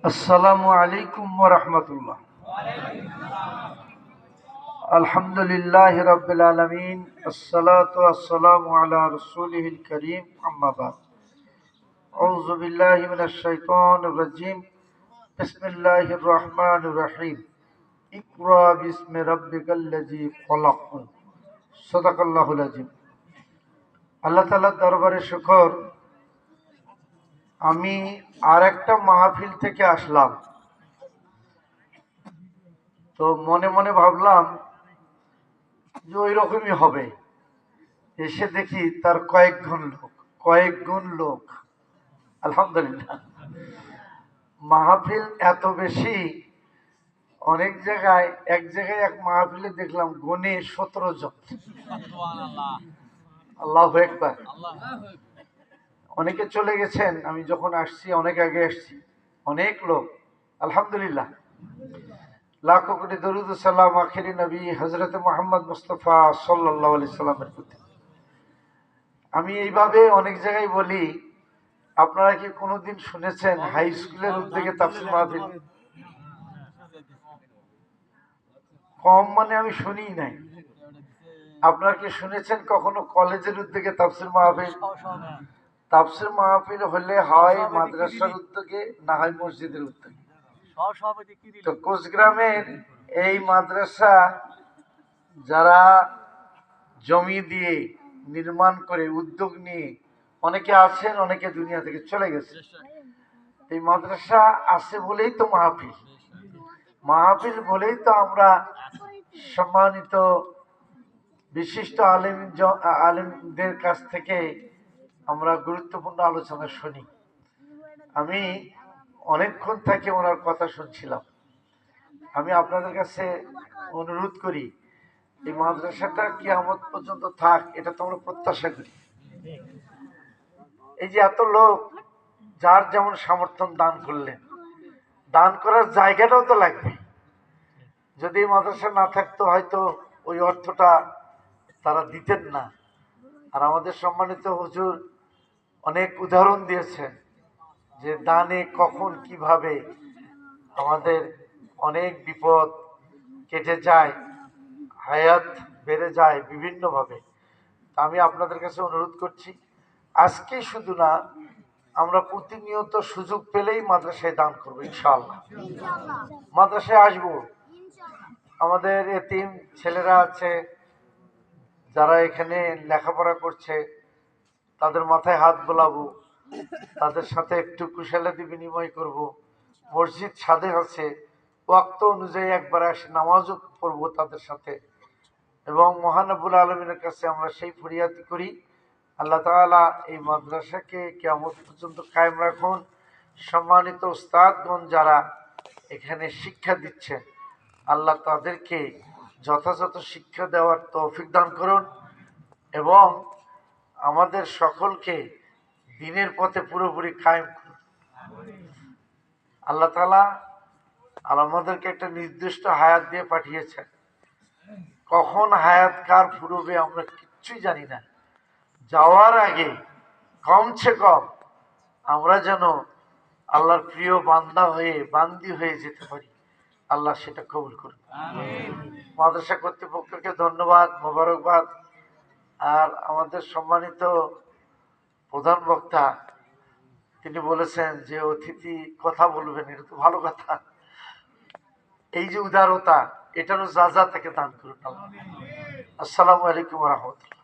আসসালামু আলাইকুম ওয়া রাহমাতুল্লাহ। আলহামদুলিল্লাহি রাব্বিল আলামিন, আসসালাতু ওয়াসসালামু আলা রাসূলিহিল কারীম, আম্মা বাদ। আউযু বিল্লাহি মিনাশ শাইতানির রাজীম। বিসমিল্লাহির রহমানির রহিম। ইকরা বিসমি রাব্বিকাল্লাযী খলাক। সাদাকাল্লাহুল আযীম। আল্লাহ তাআলার দরবারে শুকর, আমি আরেকটা মাহফিল থেকে আসলাম। তো মনে মনে ভাবলাম যে ওই রকমই হবে। এসে দেখি তার কয়েক গুণ লোক। আলহামদুলিল্লাহ, মাহফিল এত বেশি। অনেক জায়গায় এক জায়গায় এক মাহফিলে দেখলাম গুণে 17 জন। আল্লাহু আকবার। অনেকে চলে গেছেন, আমি যখন আসছি অনেক আগে আসছি। অনেক লোক, আলহামদুলিল্লাহ। লাখো কোটি দরুদ ও সালাম আখিরি নবী হযরত মুহাম্মদ মুস্তাফা সাল্লাল্লাহু আলাইহি সাল্লামের প্রতি। আমি এইভাবে অনেক জায়গায় বলি, আপনারা কি কোনোদিন শুনেছেন হাই স্কুলের উদ্যোগে তাফসীর মাহফিল? কম মানে আমি শুনি নাই। আপনারা কি শুনেছেন কখনো কলেজের উদ্যোগে তাফসীর মাহফিল? তাফসীর মাহফিল হলে হয় মাদ্রাসার উদ্যোগে, না হয় মসজিদের উদ্যোগে। তো কোচগ্রামের এই মাদ্রাসা যারা জমি দিয়ে নির্মাণ করে উদ্যোগ নিয়ে, অনেকে আছেন, অনেকে দুনিয়া থেকে চলে গেছে। এই মাদ্রাসা আছে বলেই তো মাহফিল, মাহফিল বলেই তো আমরা সম্মানিত বিশিষ্ট আলেমদের কাছ থেকে আমরা গুরুত্বপূর্ণ আলোচনা শুনি। আমি অনেকক্ষণ থেকে ওনার কথা শুনছিলাম। আমি আপনাদের কাছে অনুরোধ করি, এই মাদ্রাসাটা কিয়ামত পর্যন্ত থাক, এটা তো আমরা প্রত্যাশা করি। এই যে এত লোক যার যেমন সামর্থ্য দান করলেন, দান করার জায়গাটাও তো লাগবে। যদি মাদ্রাসা না থাকতো হয়তো ওই অর্থটা তারা দিতেন না। আর আমাদের সম্মানিত হুজুর অনেক উদাহরণ দিয়েছেন যে দানে কখন কিভাবে আমাদের অনেক বিপদ কেটে যায়, হায়াত বেড়ে যায় বিভিন্নভাবে। আমি আপনাদের কাছে অনুরোধ করছি, আজকে শুধু না, আমরা প্রতিনিয়ত সুযোগ পেলেই মাদ্রাসায় দান করবো ইনশাআল্লাহ। মাদ্রাসায় আসবো। আমাদের এতিম ছেলেরা আছে যারা এখানে লেখাপড়া করছে, তাদের মাথায় হাত বোলাবো, তাদের সাথে একটু কুশলাদি বিনিময় করব। মসজিদ ছাদে আছে, ওয়াক্ত অনুযায়ী একবার আসে নামাজও পড়বো তাদের সাথে। এবং মহানবুল আলমিনের কাছে আমরা সেই ফরিয়াদি করি, আল্লাহ তাআলা এই মাদ্রাসাকে কিয়ামত পর্যন্ত কায়েম রাখুন। সম্মানিত উস্তাদগণ যারা এখানে শিক্ষা দিচ্ছেন, আল্লাহ তাদেরকে যথাযথ শিক্ষা দেওয়ার তৌফিক দান করুন এবং আমাদের সকলকে দ্বীনের পথে পুরোপুরি কায়েম করুন। আল্লাহ তাআলা আমাদেরকে একটা নির্দিষ্ট হায়াত দিয়ে পাঠিয়েছেন। কখন হায়াত কার ফুরবে আমরা কিচ্ছুই জানি না। যাওয়ার আগে কমছে কম আমরা যেন আল্লাহর প্রিয় বান্দি হয়ে যেতে পারি। আল্লাহ সেটা কবুল করুন। মাদ্রাসা কর্তৃপক্ষকে ধন্যবাদ, মোবারকবাদ। আর আমাদের সম্মানিত প্রধান বক্তা, তিনি বলেছেন যে অতিথি কথা বলবেন, এটা তো ভালো কথা। এই যে উদারতা, এটারও যা যা থেকে দান করুন। আসসালামু আলাইকুম ওয়া রাহমাতুল্লাহ।